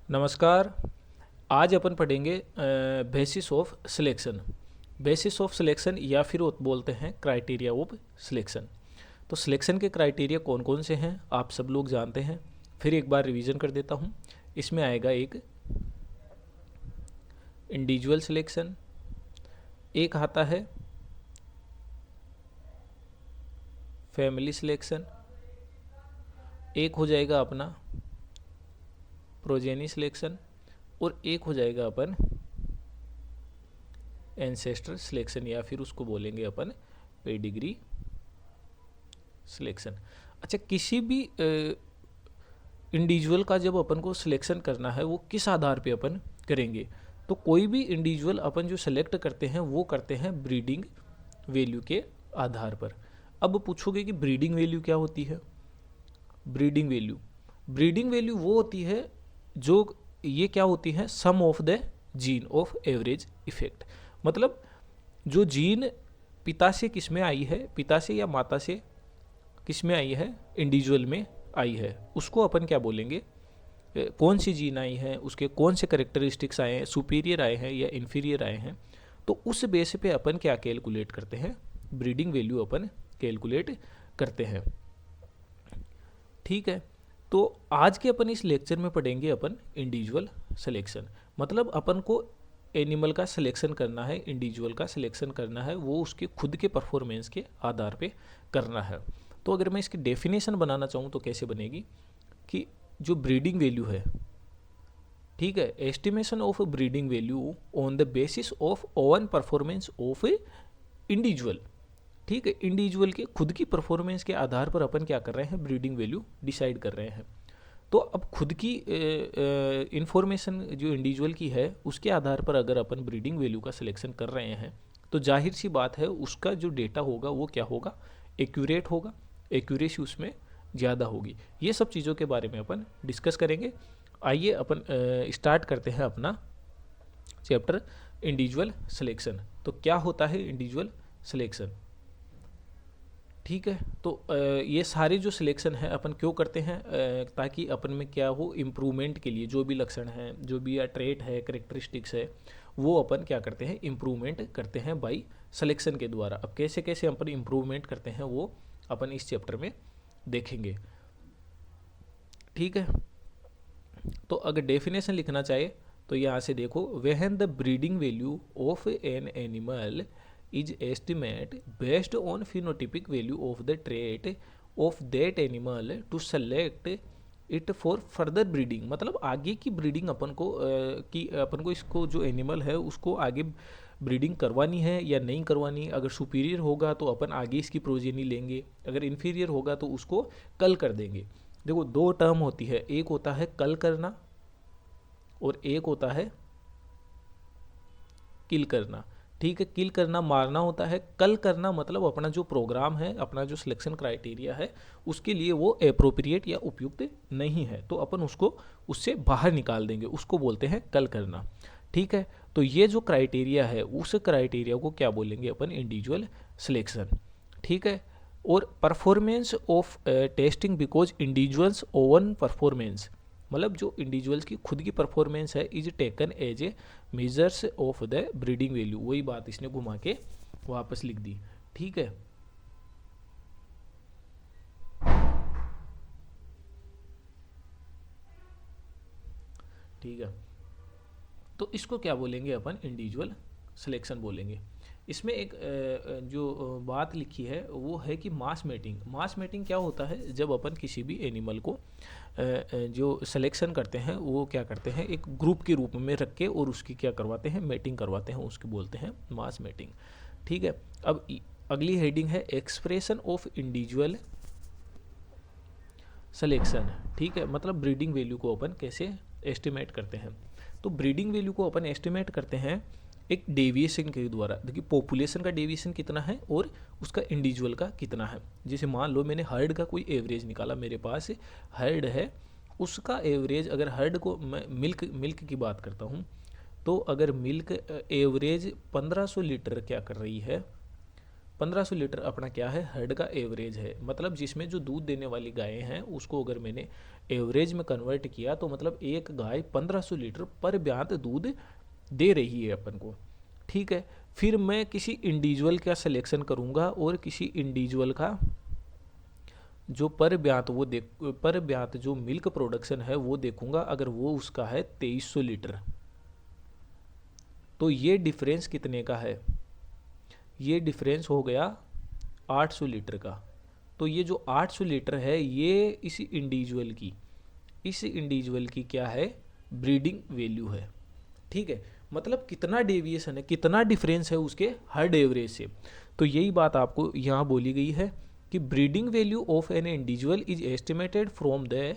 नमस्कार। आज अपन पढ़ेंगे basis of selection. Basis of selection या फिर वो बोलते हैं क्राइटेरिया ऑफ सिलेक्शन। तो सिलेक्शन के क्राइटेरिया कौन कौन से हैं आप सब लोग जानते हैं। फिर एक बार रिवीजन कर देता हूँ। इसमें आएगा एक इंडिविजुअल सिलेक्शन, एक आता है फैमिली सिलेक्शन, एक हो जाएगा अपना प्रोजेनी सिलेक्शन और एक हो जाएगा अपन एंसेस्टर सिलेक्शन या फिर उसको बोलेंगे अपन पेडिग्री सिलेक्शन। अच्छा, किसी भी इंडिविजुअल का जब अपन को सिलेक्शन करना है वो किस आधार पे अपन करेंगे, तो कोई भी इंडिविजुअल अपन जो सेलेक्ट करते हैं वो करते हैं ब्रीडिंग वैल्यू के आधार पर। अब पूछोगे कि ब्रीडिंग वैल्यू क्या होती है। ब्रीडिंग वैल्यू वो होती है जो ये क्या होती है, sum of the gene of average effect. मतलब जो जीन पिता से किस में आई है, पिता से या माता से किस में आई है, इंडिविजुअल में आई है, उसको अपन क्या बोलेंगे, कौन सी जीन आई है, उसके कौन से करेक्टरिस्टिक्स आए हैं, सुपीरियर आए हैं या इन्फीरियर आए हैं। तो उस बेस पे अपन क्या कैलकुलेट करते हैं, ब्रीडिंग वैल्यू अपन कैलकुलेट करते हैं। ठीक है, तो आज के अपन इस लेक्चर में पढ़ेंगे अपन इंडिविजुअल सिलेक्शन। मतलब अपन को एनिमल का सिलेक्शन करना है, इंडिविजुअल का सिलेक्शन करना है, वो उसके खुद के परफॉर्मेंस के आधार पे करना है। तो अगर मैं इसकी डेफिनेशन बनाना चाहूँ तो कैसे बनेगी कि जो ब्रीडिंग वैल्यू है, ठीक है, estimation of breeding value on the basis of oven performance of individual. ठीक है, इंडिविजुअल के खुद की परफॉर्मेंस के आधार पर अपन क्या कर रहे हैं, ब्रीडिंग वैल्यू डिसाइड कर रहे हैं। तो अब खुद की इंफॉर्मेशन जो इंडिविजुअल की है उसके आधार पर अगर अपन ब्रीडिंग वैल्यू का सिलेक्शन कर रहे हैं तो जाहिर सी बात है उसका जो डेटा होगा वो क्या होगा, एक्यूरेट होगा, एक्यूरेसी उसमें ज़्यादा होगी। ये सब चीज़ों के बारे में अपन डिस्कस करेंगे। आइए अपन स्टार्ट करते हैं अपना चैप्टर इंडिविजुअल सिलेक्शन। तो क्या होता है इंडिविजुअल सिलेक्शन। ठीक है, तो ये सारे जो सिलेक्शन है अपन क्यों करते हैं, ताकि अपन में क्या हो, इम्प्रूवमेंट के लिए जो भी लक्षण हैं, जो भी ट्रेट है, करेक्टरिस्टिक्स है, वो अपन क्या करते हैं, इम्प्रूवमेंट करते हैं बाई सिलेक्शन के द्वारा। अब कैसे कैसे अपन इम्प्रूवमेंट करते हैं वो अपन इस चैप्टर में देखेंगे। ठीक है, तो अगर डेफिनेशन लिखना चाहे तो यहाँ से देखो, when the breeding value of an animal is estimate based on phenotypic value of the trait of that animal to select it for further breeding। मतलब आगे की ब्रीडिंग अपन को इसको जो एनिमल है उसको आगे ब्रीडिंग करवानी है या नहीं करवानी। अगर सुपीरियर होगा तो अपन आगे इसकी प्रोजेनी लेंगे, अगर इन्फीरियर होगा तो उसको कल कर देंगे। देखो दो टर्म होती है, एक होता है कल करना और एक होता है किल करना। ठीक है, किल करना मारना होता है, कल करना मतलब अपना जो प्रोग्राम है, अपना जो सिलेक्शन क्राइटेरिया है उसके लिए वो अप्रोप्रिएट या उपयुक्त नहीं है तो अपन उसको उससे बाहर निकाल देंगे, उसको बोलते हैं कल करना। ठीक है, तो ये जो क्राइटेरिया है उस क्राइटेरिया को क्या बोलेंगे अपन, इंडिविजुअल सिलेक्शन। ठीक है, और performance of testing because individuals own performance, मतलब जो इंडिविजुअल्स की खुद की परफॉर्मेंस है, is taken as a measures of the breeding value. वही बात इसने घुमा के वापस लिख दी। ठीक है, ठीक है, तो इसको क्या बोलेंगे अपन, इंडिविजुअल सिलेक्शन बोलेंगे। इसमें एक जो बात लिखी है वो है कि मास मेटिंग। मास मेटिंग क्या होता है, जब अपन किसी भी एनिमल को जो सिलेक्शन करते हैं वो क्या करते हैं, एक ग्रुप के रूप में रख के और उसकी क्या करवाते हैं, मेटिंग करवाते हैं, उसकी बोलते हैं मास मेटिंग। ठीक है, अब अगली हेडिंग है एक्सप्रेशन ऑफ इंडिविजुअल सिलेक्शन। ठीक है, मतलब ब्रीडिंग वैल्यू को अपन कैसे एस्टिमेट करते हैं। तो ब्रीडिंग वैल्यू को अपन एस्टिमेट करते हैं एक डेविएशन के द्वारा। देखिए पॉपुलेशन का डेविएशन कितना है और उसका इंडिविजुअल का कितना है। जैसे मान लो मैंने हर्ड का कोई एवरेज निकाला, मेरे पास हर्ड है, उसका एवरेज, अगर हर्ड को मैं मिल्क की बात करता हूँ तो अगर मिल्क एवरेज 1500 लीटर क्या कर रही है, 1500 लीटर अपना क्या है, हर्ड का एवरेज है। मतलब जिसमें जो दूध देने वाली गायें हैं उसको अगर मैंने एवरेज में कन्वर्ट किया तो मतलब एक गाय 1500 लीटर पर ब्यात दूध दे रही है अपन को। ठीक है, फिर मैं किसी इंडिविजुअल का सिलेक्शन करूँगा और किसी इंडिविजुअल का जो पर ब्यात जो मिल्क प्रोडक्शन है वो देखूंगा। अगर वो उसका है 2300 लीटर, तो ये डिफरेंस कितने का है, ये डिफरेंस हो गया 800 लीटर का। तो ये जो 800 लीटर है ये इस इंडिविजुअल की क्या है, ब्रीडिंग वैल्यू है। ठीक है, मतलब कितना डेविएशन है, कितना डिफरेंस है उसके हर्ड एवरेज से। तो यही बात आपको यहाँ बोली गई है कि breeding value of an individual is estimated from the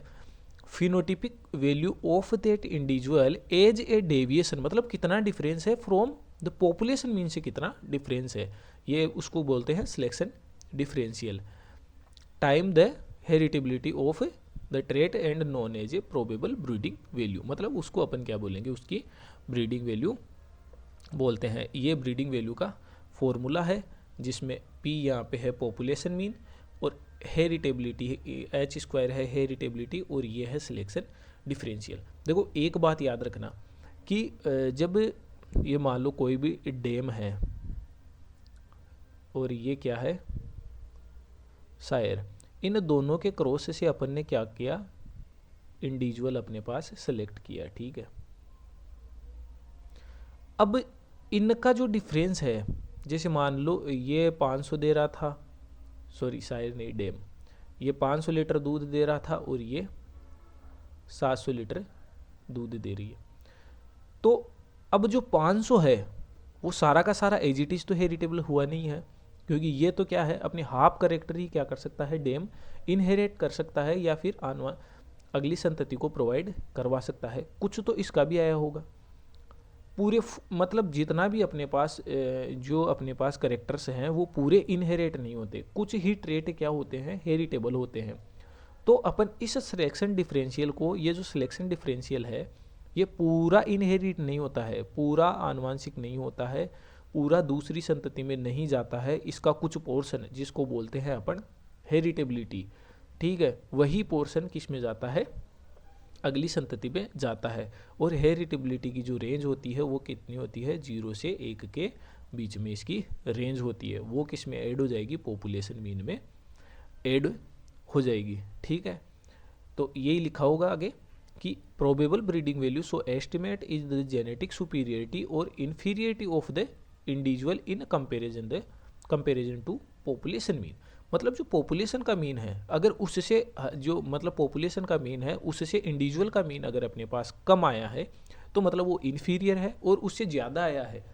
phenotypic value of that individual as a deviation, मतलब कितना डिफरेंस है फ्रॉम द पॉपुलेशन मीन से कितना डिफरेंस है, ये उसको बोलते हैं selection differential. Time the heritability of the trait and known as a probable breeding value, मतलब उसको अपन क्या बोलेंगे, उसकी ब्रीडिंग वैल्यू बोलते हैं। ये ब्रीडिंग वैल्यू का फॉर्मूला है जिसमें P यहाँ पे है पॉपुलेशन मीन और हेरिटेबिलिटी H² है हेरिटेबिलिटी और ये है सिलेक्शन डिफरेंशियल। देखो एक बात याद रखना कि जब ये मान लो कोई भी डैम है और ये क्या है सायर, इन दोनों के क्रॉस से अपन ने क्या किया, इंडिविजुअल अपने पास सेलेक्ट किया। ठीक है, अब इनका जो डिफरेंस है, जैसे मान लो ये 500 दे रहा था, सॉरी सायर नहीं डैम, ये 500 लीटर दूध दे रहा था और ये 700 लीटर दूध दे रही है। तो अब जो 500 है वो सारा का सारा एज इट इज तो हेरिटेबल हुआ नहीं है, क्योंकि ये तो क्या है अपनी हाफ करेक्टर ही क्या कर सकता है, डैम इनहेरिट कर सकता है या फिर अगली संतति को प्रोवाइड करवा सकता है। कुछ तो इसका भी आया होगा, पूरे मतलब जितना भी अपने पास जो अपने पास करेक्टर्स हैं वो पूरे इनहेरिट नहीं होते, कुछ ही ट्रेट क्या होते हैं, हेरिटेबल होते हैं। तो अपन इस सिलेक्शन डिफरेंशियल को, ये जो सिलेक्शन डिफरेंशियल है ये पूरा इनहेरिट नहीं होता है, पूरा आनुवांशिक नहीं होता है, पूरा दूसरी संतति में नहीं जाता है, इसका कुछ पोर्शन जिसको बोलते हैं अपन हेरिटेबिलिटी, ठीक है, वही पोर्शन किस में जाता है, अगली संतति में जाता है। और हेरिटेबिलिटी की जो रेंज होती है वो कितनी होती है, 0 से 1 के बीच में इसकी रेंज होती है। वो किस में ऐड हो जाएगी, पॉपुलेशन मीन में ऐड हो जाएगी। ठीक है, तो यही लिखा होगा आगे कि probable breeding value so estimate is the genetic superiority और inferiority of the individual in comparison to population mean. मतलब जो पॉपुलेशन का मीन है, अगर उससे जो मतलब पॉपुलेशन का मीन है उससे इंडिविजुअल का मीन अगर अपने पास कम आया है तो मतलब वो इन्फीरियर है, और उससे ज़्यादा आया है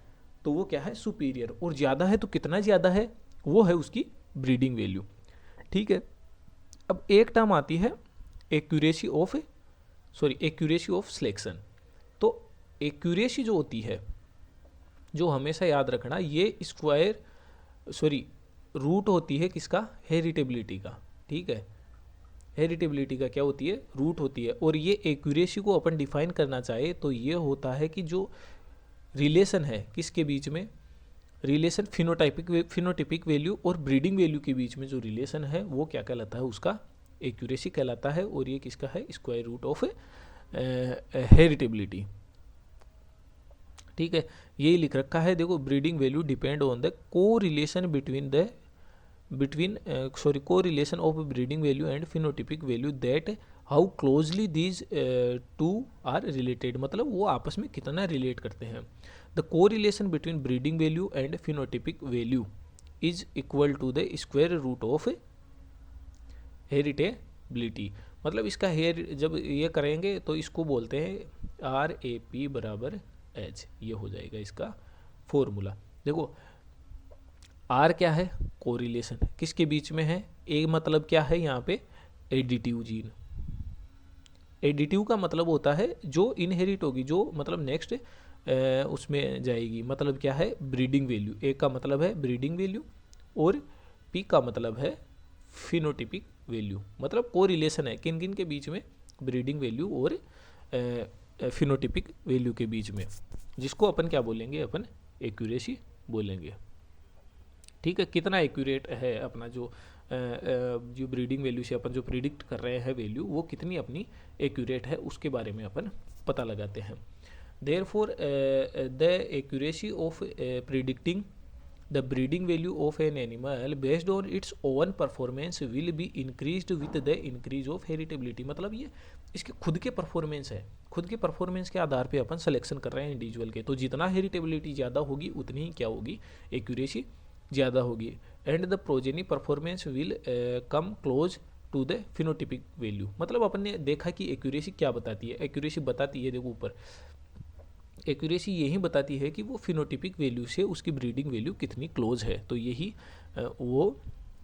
तो वो क्या है, सुपीरियर। और ज़्यादा है तो कितना ज़्यादा है, वो है उसकी ब्रीडिंग वैल्यू। ठीक है, अब एक टर्म आती है एक्यूरेसी ऑफ सिलेक्शन। तो एक्यूरेसी जो होती है, जो हमेशा याद रखना, ये रूट होती है किसका, हेरिटेबिलिटी का। ठीक है, हेरिटेबिलिटी का क्या होती है, रूट होती है। और ये एक्यूरेसी को अपन डिफाइन करना चाहे तो ये होता है कि जो रिलेशन है किसके बीच में, रिलेशन फिनोटिपिक वैल्यू और ब्रीडिंग वैल्यू के बीच में जो रिलेशन है वो क्या कहलाता है, उसका एक्यूरेसी कहलाता है। और ये किसका है, स्क्वायर रूट ऑफ हेरिटेबिलिटी। ठीक है, यही लिख रखा है, देखो breeding value depend on the correlation correlation of breeding value and phenotypic value, that how closely these two are related, मतलब वो आपस में कितना रिलेट करते हैं। The correlation between breeding value and phenotypic value is equal to the square root of heritability. मतलब इसका जब ये करेंगे तो इसको बोलते हैं RAP बराबर H, ये हो जाएगा इसका फॉर्मूला। देखो R क्या है, कोरिलेशन किसके बीच में है, एक मतलब क्या है यहाँ पे, एडिटिव जीन। एडिटिव का मतलब होता है जो इनहेरिट होगी, जो मतलब नेक्स्ट उसमें जाएगी। मतलब क्या है, ब्रीडिंग वैल्यू। एक का मतलब है ब्रीडिंग वैल्यू और P का मतलब है फिनोटिपिक वैल्यू। मतलब कोरिलेशन है किन किन के बीच में, ब्रीडिंग वैल्यू और फिनोटिपिक वैल्यू के बीच में, जिसको अपन क्या बोलेंगे, अपन एक्यूरेसी बोलेंगे। ठीक है, कितना एक्यूरेट है अपना जो जो ब्रीडिंग वैल्यू से अपन जो प्रिडिक्ट कर रहे हैं वैल्यू, वो कितनी अपनी एक्यूरेट है उसके बारे में अपन पता लगाते हैं. Therefore the accuracy of predicting the breeding value of an animal based on its own performance will be increased with the increase of heritability. मतलब ये इसके खुद के परफॉर्मेंस है, खुद के परफॉर्मेंस के आधार पे अपन सिलेक्शन कर रहे हैं इंडिविजुअल के. तो जितना हेरिटेबिलिटी ज़्यादा होगी उतनी ही क्या होगी, एक्यूरेसी ज़्यादा होगी. And the progeny performance will come close to the phenotypic value. मतलब अपन ने देखा कि एक्यूरेसी क्या बताती है. एक्यूरेसी बताती है, देखो ऊपर, एक्यूरेसी यही बताती है कि वो फिनोटिपिक वैल्यू से उसकी ब्रीडिंग वैल्यू कितनी क्लोज है. तो यही वो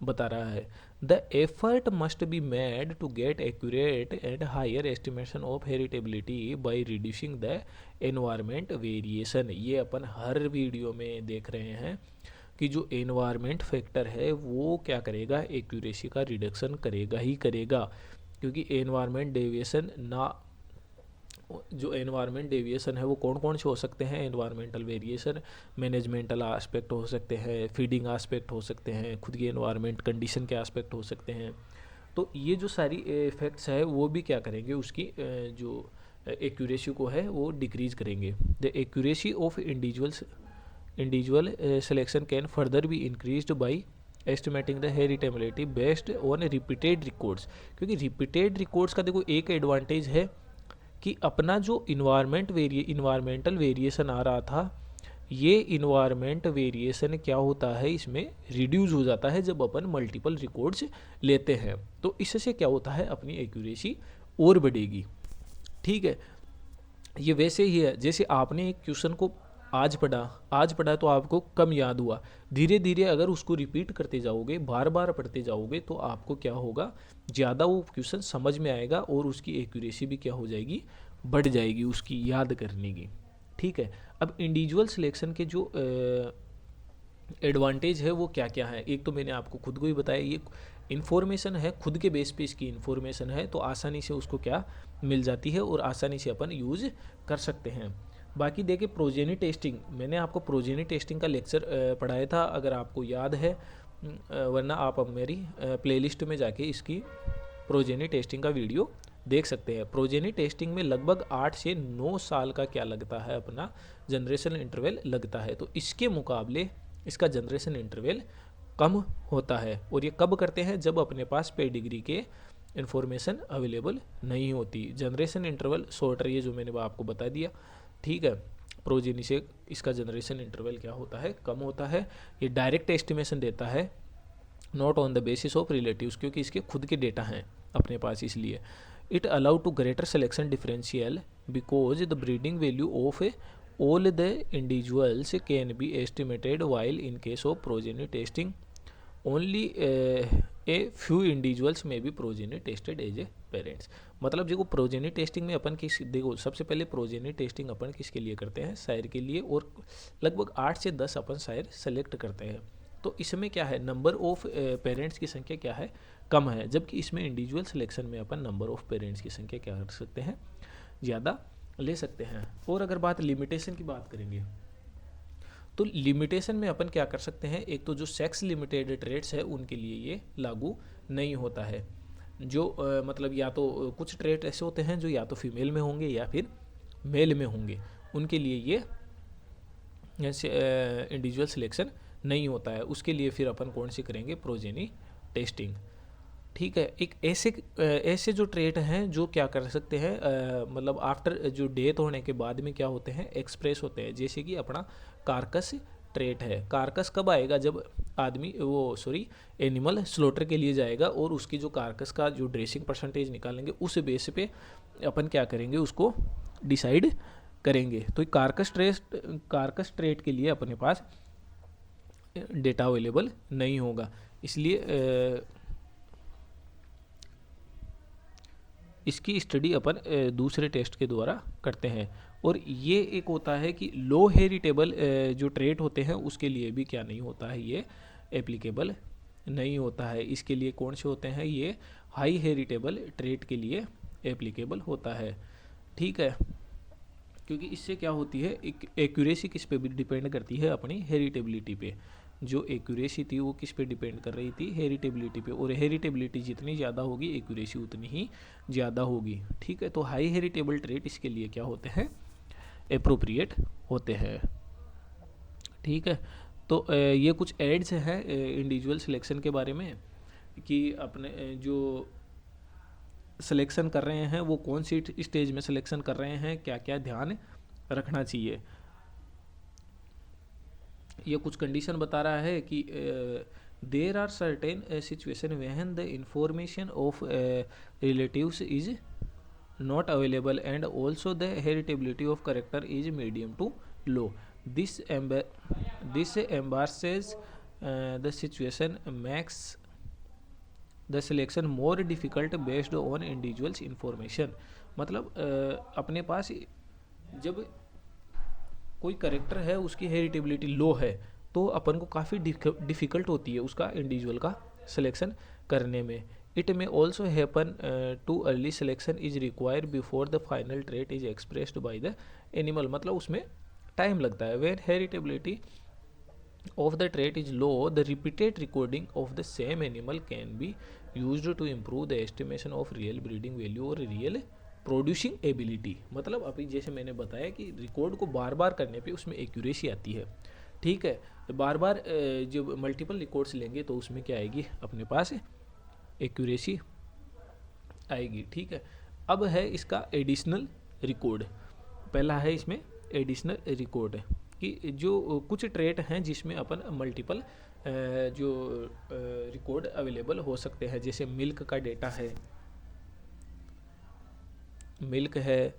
बता रहा है. The effort must be made to get accurate and higher estimation of heritability by reducing the environment variation. ये अपन हर वीडियो में देख रहे हैं कि जो एनवायरमेंट फैक्टर है वो क्या करेगा, एक्यूरेसी का रिडक्शन करेगा ही करेगा. क्योंकि एनवायरमेंट डेविएशन जो एनवायरमेंट डेविएशन है वो कौन कौन से हो सकते हैं. एनवायरमेंटल वेरिएशन, मैनेजमेंटल आस्पेक्ट हो सकते हैं, फीडिंग आस्पेक्ट हो सकते हैं, खुद की एनवायरमेंट कंडीशन के आस्पेक्ट हो सकते हैं. तो ये जो सारी इफेक्ट्स है वो भी क्या करेंगे, उसकी जो एक्यूरेसी को है वो डिक्रीज करेंगे. The accuracy of individual selection can further be increased by estimating the heritability based on repeated records. क्योंकि रिपीटेड रिकॉर्ड्स का देखो एक एडवांटेज है कि अपना जो इन्वायरमेंटल वेरिएशन आ रहा था, ये इन्वायरमेंट वेरिएशन क्या होता है, इसमें रिड्यूस हो जाता है जब अपन मल्टीपल रिकॉर्ड्स लेते हैं. तो इससे क्या होता है, अपनी एक्यूरेसी और बढ़ेगी. ठीक है, ये वैसे ही है जैसे आपने एक क्वेश्चन को आज पढ़ा तो आपको कम याद हुआ. धीरे धीरे अगर उसको रिपीट करते जाओगे, बार बार पढ़ते जाओगे, तो आपको क्या होगा, ज़्यादा वो क्वेश्चन समझ में आएगा और उसकी एक्यूरेसी भी क्या हो जाएगी, बढ़ जाएगी उसकी याद करने की. ठीक है, अब इंडिविजुअल सिलेक्शन के जो एडवांटेज है वो क्या क्या है. एक तो मैंने आपको खुद को ही बताया, ये इन्फॉर्मेशन है, खुद के बेस पे इसकी इन्फॉर्मेशन है, तो आसानी से उसको क्या मिल जाती है और आसानी से अपन यूज़ कर सकते हैं. बाकी देखिए प्रोजेनी टेस्टिंग, मैंने आपको प्रोजेनी टेस्टिंग का लेक्चर पढ़ाया था, अगर आपको याद है, वरना आप अब मेरी प्लेलिस्ट में जाके इसकी प्रोजेनी टेस्टिंग का वीडियो देख सकते हैं. प्रोजेनी टेस्टिंग में लगभग 8 से 9 साल का क्या लगता है, अपना जनरेशन इंटरवल लगता है. तो इसके मुकाबले इसका जनरेशन इंटरवल कम होता है. और ये कब करते हैं, जब अपने पास पेडिग्री के इन्फॉर्मेशन अवेलेबल नहीं होती. जनरेशन इंटरवल शॉर्टर, ये जो मैंने आपको बता दिया. ठीक है, प्रोजेनी से इसका जनरेशन इंटरवल क्या होता है, कम होता है. ये डायरेक्ट एस्टिमेशन देता है, not on the basis of relatives, क्योंकि इसके खुद के डेटा हैं अपने पास. इसलिए it allow to greater selection differential because the breeding value of all the individuals can be estimated, while in case of progeny testing only a few individuals may be progeny tested as a parents. मतलब देखो progeny testing में अपन किस, देखो सबसे पहले progeny testing अपन किसके लिए करते हैं, सायर के लिए, और लगभग 8 से 10 अपन सायर सेलेक्ट करते हैं. तो इसमें क्या है, नंबर ऑफ पेरेंट्स की संख्या क्या है, कम है. जबकि इसमें इंडिविजुअल सिलेक्शन में अपन नंबर ऑफ पेरेंट्स की संख्या क्या कर सकते हैं, ज़्यादा ले सकते हैं. और अगर बात लिमिटेशन की बात करेंगे, तो लिमिटेशन में अपन क्या कर सकते हैं, एक तो जो सेक्स लिमिटेड ट्रेड्स है उनके लिए ये लागू नहीं होता है. जो मतलब या तो कुछ ट्रेड ऐसे होते हैं जो या तो फीमेल में होंगे या फिर मेल में होंगे, उनके लिए ये इंडिविजुअल सिलेक्शन नहीं होता है. उसके लिए फिर अपन कौन सी करेंगे, प्रोजेनी टेस्टिंग. ठीक है, एक ऐसे जो ट्रेट हैं जो क्या कर सकते हैं, मतलब आफ्टर जो डेथ होने के बाद में क्या होते हैं, एक्सप्रेस होते हैं. जैसे कि अपना कार्कस ट्रेट है. कार्कस कब आएगा, जब एनिमल स्लोटर के लिए जाएगा और उसकी जो कार्कस का जो ड्रेसिंग परसेंटेज निकालेंगे, उस बेस पे अपन क्या करेंगे, उसको डिसाइड करेंगे. तो कार्कस ट्रेट के लिए अपने पास डेटा अवेलेबल नहीं होगा. इसलिए इसकी स्टडी अपन दूसरे टेस्ट के द्वारा करते हैं. और ये एक होता है कि लो हेरिटेबल जो ट्रेट होते हैं उसके लिए भी क्या नहीं होता है, ये एप्लीकेबल नहीं होता है. इसके लिए कौन से होते हैं, ये हाई हेरिटेबल ट्रेट के लिए एप्लीकेबल होता है. ठीक है, क्योंकि इससे क्या होती है, एक्यूरेसी किस पे भी डिपेंड करती है, अपनी हेरिटेबिलिटी पे. जो एक्यूरेसी थी वो किस पे डिपेंड कर रही थी, हेरिटेबिलिटी पे, और हेरिटेबिलिटी जितनी ज़्यादा होगी एक्यूरेसी उतनी ही ज़्यादा होगी। ठीक है, तो हाई हेरिटेबल ट्रेट इसके लिए क्या होते हैं, अप्रोप्रिएट होते हैं। ठीक है, तो ये कुछ एड्स हैं इंडिविजुअल सिलेक्शन के बारे में कि अपने जो सिलेक्शन कर रहे हैं वो कौन सी स्टेज में सिलेक्शन कर रहे हैं, क्या क्या ध्यान रखना चाहिए। ये कुछ कंडीशन बता रहा है कि there are certain situation when the information of relatives is not available and also the heritability of character is medium to low. This embarrasses the situation, makes the selection more difficult based on individuals information. मतलब अपने पास जब कोई character है उसकी heritability लो है तो अपन को काफ़ी डिफ़िकल्ट होती है उसका इंडिविजुअल का सिलेक्शन करने में। It may also happen to early selection is required before the final trait is expressed by the animal, मतलब उसमें टाइम लगता है। When heritability of the trait is low, the repeated recording of the same animal can be used to improve the estimation of real breeding value और real producing ability. मतलब अभी जैसे मैंने बताया कि रिकॉर्ड को बार बार करने पे उसमें एक्यूरेसी आती है। ठीक है, बार बार जब मल्टीपल रिकॉर्ड्स लेंगे तो उसमें क्या आएगी, अपने पास एक्यूरेसी आएगी। ठीक है, अब है इसका एडिशनल रिकॉर्ड। पहला है इसमें एडिशनल रिकॉर्ड कि जो कुछ ट्रेट हैं जिसमें अपन मल्टीपल जो रिकॉर्ड अवेलेबल हो सकते हैं। जैसे मिल्क का डेटा है, मिल्क है,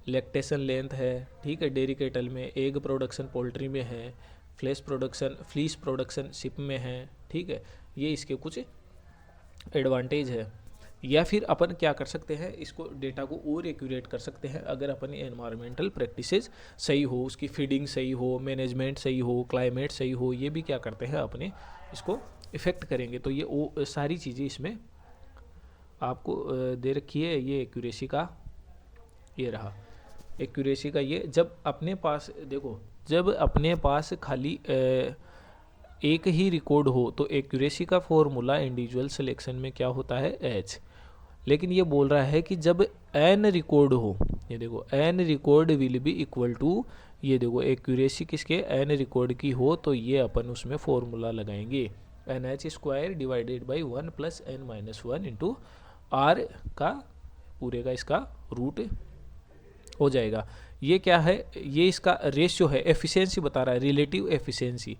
लैक्टेशन लेंथ है। ठीक है, डेयरी केटल में, एग प्रोडक्शन पोल्ट्री में है, फ्लीस प्रोडक्शन शिप में है। ठीक है, ये इसके कुछ एडवांटेज है। या फिर अपन क्या कर सकते हैं, इसको डेटा को और एक्यूरेट कर सकते हैं अगर अपन एनवायरमेंटल प्रैक्टिसेस सही हो, उसकी फीडिंग सही हो, मैनेजमेंट सही हो, क्लाइमेट सही हो, ये भी क्या करते हैं अपने इसको इफ़ेक्ट करेंगे। तो ये सारी चीज़ें इसमें आपको दे रखी है। ये एक्यूरेसी का ये रहा, एक्यूरेसी का ये। जब अपने पास देखो, जब अपने पास खाली एक ही रिकॉर्ड हो तो एक्यूरेसी का फॉर्मूला इंडिविजुअल सिलेक्शन में क्या होता है, एच। लेकिन ये बोल रहा है कि जब एन रिकॉर्ड हो, ये देखो n record will be equal to, ये देखो एक्यूरेसी किसके, एन रिकॉर्ड की हो तो ये अपन उसमें फॉर्मूला लगाएंगे, n h square divided by 1 plus n minus 1 into r का पूरे का इसका रूट हो जाएगा। ये क्या है, ये इसका रेशियो है, एफिशिएंसी बता रहा है, रिलेटिव एफिशिएंसी।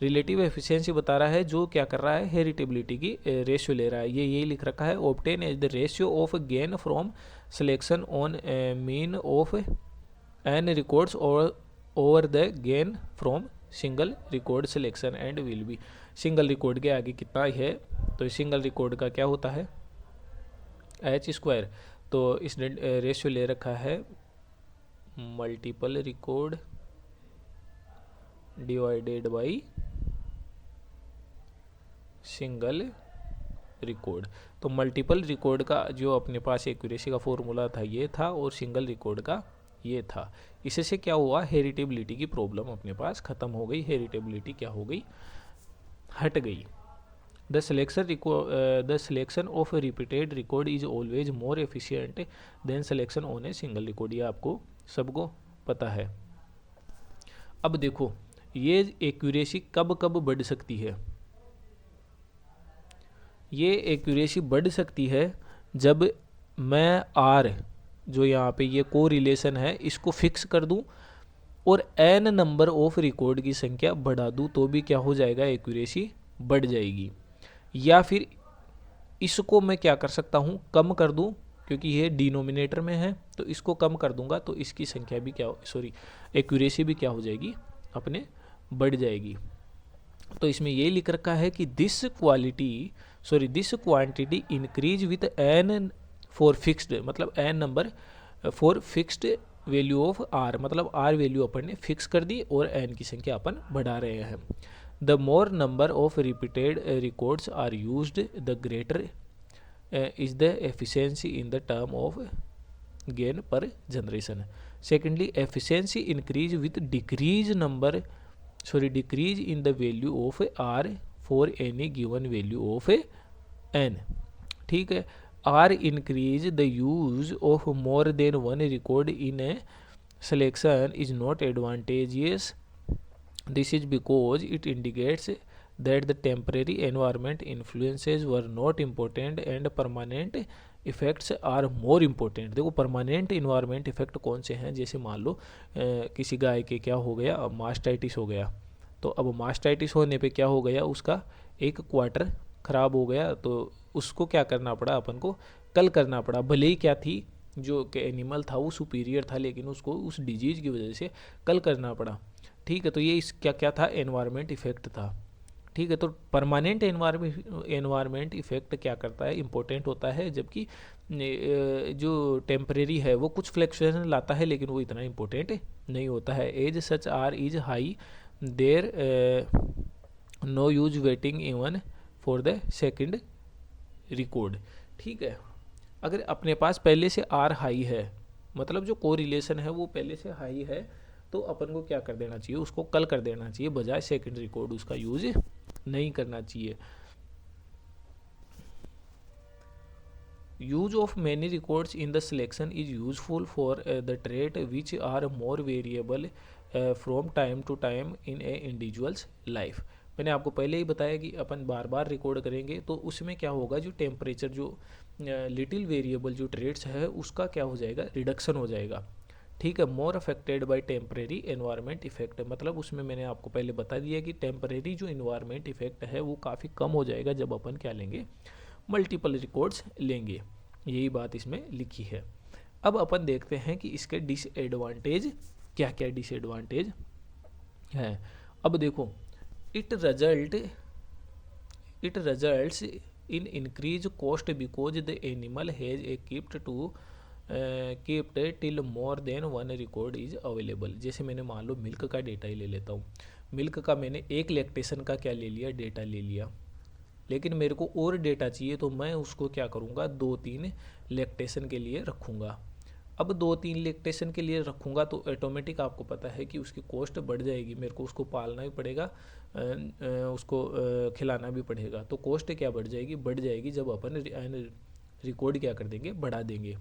रिलेटिव एफिशिएंसी बता रहा है, जो क्या कर रहा है, हेरिटेबिलिटी की रेशियो ले रहा है। ये यही लिख रखा है, obtain as the ratio of gain from selection on mean of n records और over the gain from single record selection and will be. Single record के आगे कितना है, तो सिंगल रिकॉर्ड का क्या होता है, एच स्क्वायर। तो इसने रेशियो ले रखा है multiple record divided by single record. तो मल्टीपल रिकॉर्ड का जो अपने पास एक्यूरेसी का फॉर्मूला था ये था, और सिंगल रिकॉर्ड का ये था। इससे क्या हुआ, हेरिटेबिलिटी की प्रॉब्लम अपने पास ख़त्म हो गई, हेरिटेबिलिटी क्या हो गई, हट गई। The selection of repeated record is always more efficient then selection on a single record. ये आपको सबको पता है। अब देखो ये एक्यूरेसी कब कब बढ़ सकती है, ये एक्यूरेसी बढ़ सकती है जब मैं आर जो यहाँ पे ये को रिलेशन है इसको फिक्स कर दूँ और एन नंबर ऑफ रिकॉर्ड की संख्या बढ़ा दूँ तो भी क्या हो जाएगा, एक्यूरेसी बढ़ जाएगी। या फिर इसको मैं क्या कर सकता हूँ, कम कर दूँ, क्योंकि ये डिनोमिनेटर में है तो इसको कम कर दूंगा तो इसकी संख्या भी क्या, एक्यूरेसी भी क्या हो जाएगी, अपने बढ़ जाएगी। तो इसमें ये लिख रखा है कि this quantity increase with n for fixed, मतलब n number for fixed value of r, मतलब आर वैल्यू अपन ने फिक्स कर दी और एन की संख्या अपन बढ़ा रहे हैं। The more number of repeated records are used the greater is the efficiency in the term of gain per generation. Secondly efficiency increase with decrease number sorry decrease in the value of r for any given value of n. ठीक है, r increase the use of more than one record in a selection is not advantageous. This is because it indicates that the temporary environment influences were not important and permanent effects are more important. देखो permanent environment effect कौन से हैं, जैसे मान लो किसी गाय के क्या हो गया, मास्टाइटिस हो गया, तो अब मास्टाइटिस होने पे क्या हो गया, उसका एक क्वार्टर ख़राब हो गया, तो उसको क्या करना पड़ा अपन को, कल करना पड़ा। भले ही क्या थी, जो कि एनिमल था वो सुपीरियर था, लेकिन उसको उस डिजीज़ की वजह से कल करना पड़ा। ठीक है, तो ये इस क्या क्या था, एनवायरनमेंट इफेक्ट था। ठीक है, तो परमानेंट एनवायरनमेंट इफेक्ट क्या करता है, इम्पोर्टेंट होता है, जबकि जो टेम्परेरी है वो कुछ फ्लैक्चुएशन लाता है, लेकिन वो इतना इम्पोर्टेंट नहीं होता है। As such r is high there no use waiting even for the second record. ठीक है, अगर अपने पास पहले से आर हाई है, मतलब जो कोरिलेशन है वो पहले से हाई है, तो अपन को क्या कर देना चाहिए, उसको कल कर देना चाहिए, बजाय सेकंड रिकॉर्ड उसका यूज नहीं करना चाहिए। Use of many records in the selection is useful for the trait which are more variable from time to time in a individual's life. मैंने आपको पहले ही बताया कि अपन बार बार रिकॉर्ड करेंगे तो उसमें क्या होगा, जो टेम्परेचर, जो लिटिल वेरिएबल जो ट्रेड्स है उसका क्या हो जाएगा, रिडक्शन हो जाएगा। ठीक है, more affected by temporary environment effect, मतलब उसमें मैंने आपको पहले बता दिया कि टेम्परेरी जो इन्वायरमेंट इफेक्ट है वो काफ़ी कम हो जाएगा जब अपन क्या लेंगे, मल्टीपल रिकॉर्ड्स लेंगे। यही बात इसमें लिखी है। अब अपन देखते हैं कि इसके डिसएडवांटेज क्या क्या डिसएडवांटेज है। अब देखो, it results in increase cost because the animal has a keeped till more than one record is available. जैसे मैंने मान लो मिल्क का डेटा ही ले लेता हूँ, मिल्क का मैंने एक लैक्टेशन का क्या ले लिया, डेटा ले लिया, लेकिन मेरे को और डेटा चाहिए तो मैं उसको क्या करूँगा, 2-3 लैक्टेशन के लिए रखूँगा। अब 2-3 लैक्टेशन के लिए रखूँगा तो ऑटोमेटिक आपको पता है कि उसकी कॉस्ट बढ़ जाएगी, मेरे को उसको पालना भी पड़ेगा, उसको खिलाना भी पड़ेगा, तो कॉस्ट क्या बढ़ जाएगी जब अपन रिकॉर्ड क्या कर देंगे, बढ़ा देंगे।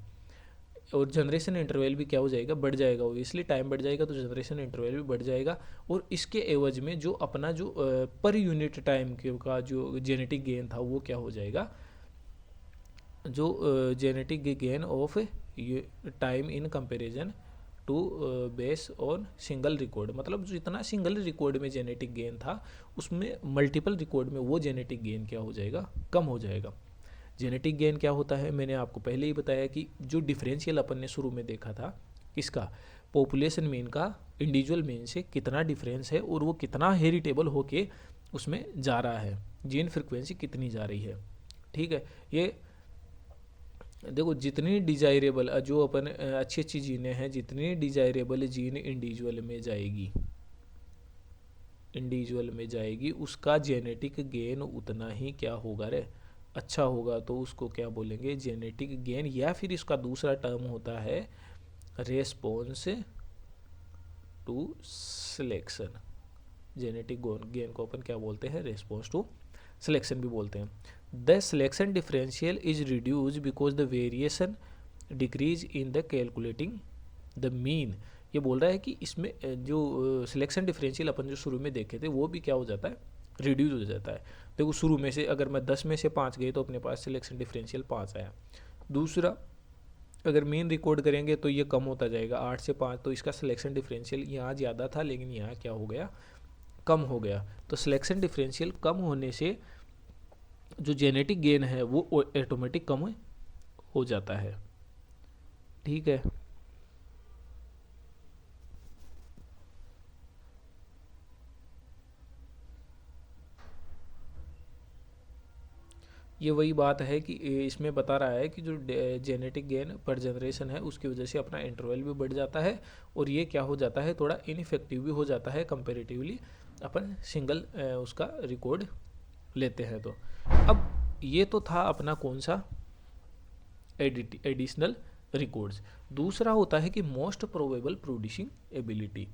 और जनरेशन इंटरवल भी क्या हो जाएगा, बढ़ जाएगा, ओबियसली टाइम बढ़ जाएगा तो जनरेशन इंटरवल भी बढ़ जाएगा। और इसके एवज में जो अपना जो पर यूनिट टाइम का जो जेनेटिक गेन था वो क्या हो जाएगा, जो genetic gain of time in comparison to base on single record, मतलब जो इतना सिंगल रिकॉर्ड में जेनेटिक गेन था उसमें मल्टीपल रिकॉर्ड में वो जेनेटिक गेन क्या हो जाएगा, कम हो जाएगा। जेनेटिक गेन क्या होता है, मैंने आपको पहले ही बताया कि जो डिफरेंशियल अपन ने शुरू में देखा था किसका, पॉपुलेशन मीन का इंडिविजुअल मीन से कितना डिफरेंस है और वो कितना हेरिटेबल होके उसमें जा रहा है, जीन फ्रिक्वेंसी कितनी जा रही है। ठीक है, ये देखो जितनी डिजायरेबल जो अपन अच्छी अच्छी जीनें हैं, जितनी डिजायरेबल जीन इंडिविजुअल में जाएगी उसका जेनेटिक गेन उतना ही क्या होगा रे, अच्छा होगा। तो उसको क्या बोलेंगे, जेनेटिक गेन, या फिर इसका दूसरा टर्म होता है response to selection. Genetic gain को अपन क्या बोलते हैं, रेस्पॉन्स टू सिलेक्शन भी बोलते हैं। The selection differential is reduce because the variation decrease in the calculating the mean. ये बोल रहा है कि इसमें जो सिलेक्शन डिफरेंशियल अपन जो शुरू में देखे थे वो भी क्या हो जाता है, रिड्यूस हो जाता है। देखो शुरू में से अगर मैं 10 में से 5 गए तो अपने पास सिलेक्शन डिफरेंशियल 5 आया। दूसरा, अगर मीन रिकॉर्ड करेंगे तो ये कम होता जाएगा, 8 से 5, तो इसका सिलेक्शन डिफरेंशियल यहाँ ज़्यादा था लेकिन यहाँ क्या हो गया, कम हो गया। तो सिलेक्शन डिफरेंशियल कम होने से जो जेनेटिक गेन है वो ऑटोमेटिक कम हो जाता है। ठीक है, ये वही बात है कि इसमें बता रहा है कि जो जेनेटिक गेन पर जनरेशन है उसकी वजह से अपना इंटरवल भी बढ़ जाता है और ये क्या हो जाता है, थोड़ा इनफेक्टिव भी हो जाता है कंपेरेटिवली अपन सिंगल उसका रिकॉर्ड लेते हैं। तो अब ये तो था अपना कौन सा, एडिशनल रिकॉर्ड्स। दूसरा होता है कि मोस्ट प्रोबेबल प्रोड्यूसिंग एबिलिटी।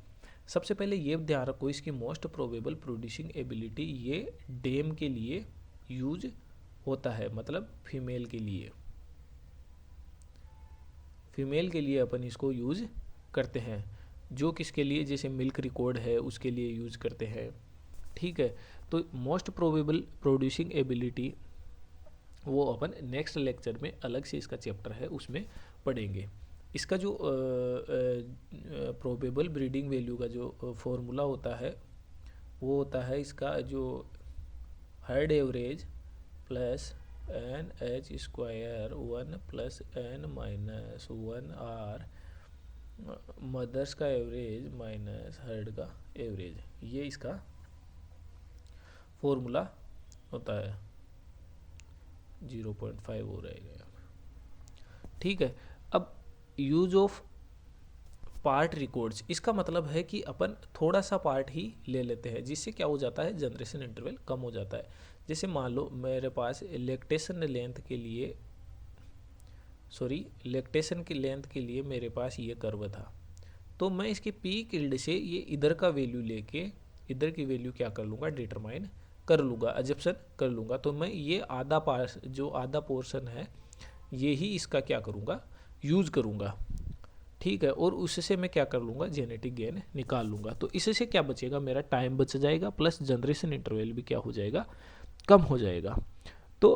सबसे पहले ये ध्यान रखो, इसकी मोस्ट प्रोबेबल प्रोड्यूसिंग एबिलिटी ये डेम के लिए यूज होता है, मतलब फीमेल के लिए, फीमेल के लिए अपन इसको यूज करते हैं। जो किसके लिए, जैसे मिल्क रिकॉर्ड है उसके लिए यूज करते हैं, ठीक है। तो मोस्ट प्रोबेबल प्रोड्यूसिंग एबिलिटी वो अपन नेक्स्ट लेक्चर में अलग से इसका चैप्टर है उसमें पढ़ेंगे। इसका जो प्रोबेबल ब्रीडिंग वैल्यू का जो फॉर्मूला होता है वो होता है इसका जो herd average plus n h square 1 plus n minus 1 r mothers का एवरेज माइनस हर्ड का एवरेज, ये इसका फॉर्मूला होता है। 0.5 हो रहेगा, ठीक है। अब यूज ऑफ पार्ट रिकॉर्ड्स, इसका मतलब है कि अपन थोड़ा सा पार्ट ही ले लेते हैं, जिससे क्या हो जाता है, जनरेशन इंटरवल कम हो जाता है। जैसे मान लो मेरे पास लैक्टेशन की लेंथ के लिए मेरे पास ये कर्व था, तो मैं इसके पीक यील्ड से ये इधर का वैल्यू लेके इधर की वैल्यू क्या कर लूँगा, डिटरमाइन कर लूँगा, एजम्पशन कर लूँगा। तो मैं ये आधा पोर्शन है ये ही इसका क्या करूँगा, यूज़ करूँगा, ठीक है। और उससे मैं क्या कर लूँगा, जेनेटिक गेन निकाल लूँगा। तो इससे क्या बचेगा, मेरा टाइम बच जाएगा, प्लस जनरेशन इंटरवल भी क्या हो जाएगा, कम हो जाएगा। तो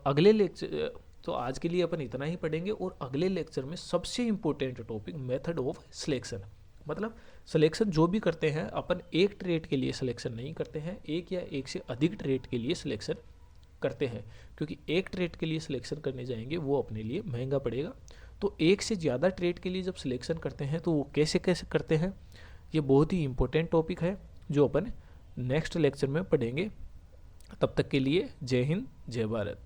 अगले लेक्चर, तो आज के लिए अपन इतना ही पढ़ेंगे, और अगले लेक्चर में सबसे important topic method of selection, मतलब सिलेक्शन जो भी करते हैं अपन एक ट्रेट के लिए सिलेक्शन नहीं करते हैं, एक या एक से अधिक ट्रेट के लिए सिलेक्शन करते हैं, क्योंकि एक ट्रेट के लिए सिलेक्शन करने जाएंगे वो अपने लिए महंगा पड़ेगा। तो एक से ज़्यादा ट्रेट के लिए जब सिलेक्शन करते हैं तो वो कैसे कैसे करते हैं, ये बहुत ही इम्पोर्टेंट टॉपिक है जो अपन नेक्स्ट लेक्चर में पढ़ेंगे। तब तक के लिए जय हिंद, जय भारत।